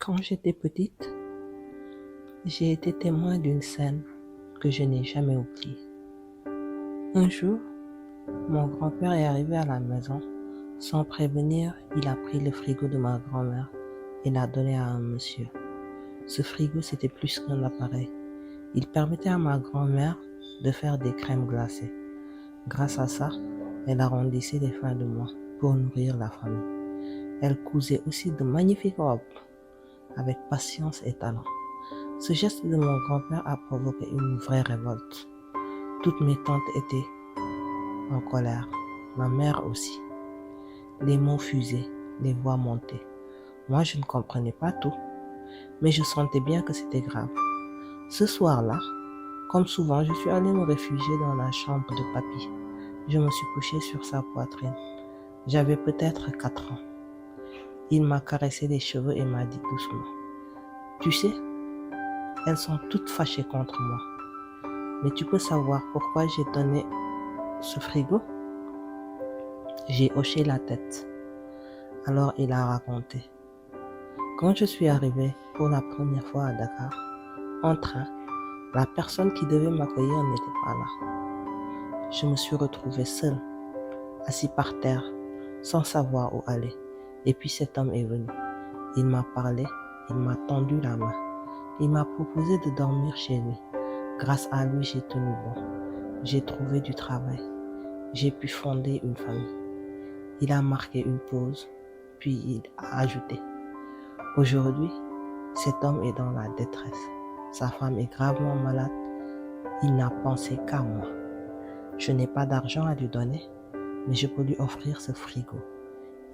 Quand j'étais petite, j'ai été témoin d'une scène que je n'ai jamais oubliée. Un jour, mon grand-père est arrivé à la maison. Sans prévenir, il a pris le frigo de ma grand-mère et l'a donné à un monsieur. Ce frigo, c'était plus qu'un appareil. Il permettait à ma grand-mère de faire des crèmes glacées. Grâce à ça, elle arrondissait les fins de mois pour nourrir la famille. Elle cousait aussi de magnifiques robes avec patience et talent. Ce geste de mon grand-père a provoqué une vraie révolte. Toutes mes tantes étaient en colère, ma mère aussi. Les mots fusaient, les voix montaient. Moi, je ne comprenais pas tout, mais je sentais bien que c'était grave. Ce soir-là, comme souvent, je suis allée me réfugier dans la chambre de papy. Je me suis couchée sur sa poitrine. J'avais peut-être 4 ans. Il m'a caressé les cheveux et m'a dit doucement: « Tu sais, elles sont toutes fâchées contre moi. Mais tu peux savoir pourquoi j'ai donné ce frigo ?» J'ai hoché la tête. Alors il a raconté. Quand je suis arrivée pour la première fois à Dakar, en train, la personne qui devait m'accueillir n'était pas là. Je me suis retrouvée seule, assis par terre, sans savoir où aller. Et puis cet homme est venu. Il m'a parlé, il m'a tendu la main. Il m'a proposé de dormir chez lui. Grâce à lui, j'ai tenu bon. J'ai trouvé du travail. J'ai pu fonder une famille. Il a marqué une pause, puis il a ajouté: « Aujourd'hui, cet homme est dans la détresse. Sa femme est gravement malade. Il n'a pensé qu'à moi. Je n'ai pas d'argent à lui donner, mais je peux lui offrir ce frigo.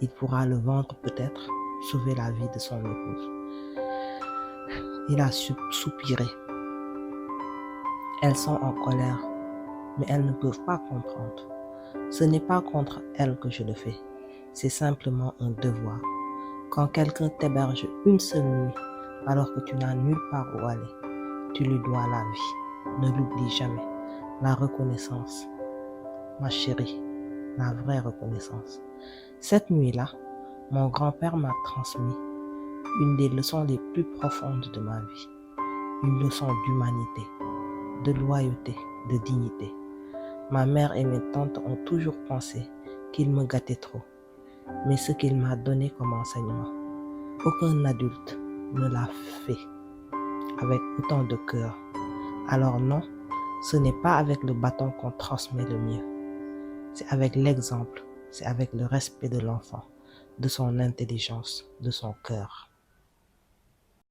Il pourra le vendre peut-être, sauver la vie de son épouse. » Il a soupiré. Elles sont en colère, mais elles ne peuvent pas comprendre. Ce n'est pas contre elles que je le fais. C'est simplement un devoir. Quand quelqu'un t'héberge une seule nuit, alors que tu n'as nulle part où aller, tu lui dois la vie. Ne l'oublie jamais. La reconnaissance, ma chérie, la vraie reconnaissance. Cette nuit-là, mon grand-père m'a transmis une des leçons les plus profondes de ma vie. Une leçon d'humanité, de loyauté, de dignité. Ma mère et mes tantes ont toujours pensé qu'il me gâtait trop. Mais ce qu'il m'a donné comme enseignement, aucun adulte ne l'a fait avec autant de cœur. Alors non, ce n'est pas avec le bâton qu'on transmet le mieux. C'est avec l'exemple, c'est avec le respect de l'enfant, de son intelligence, de son cœur.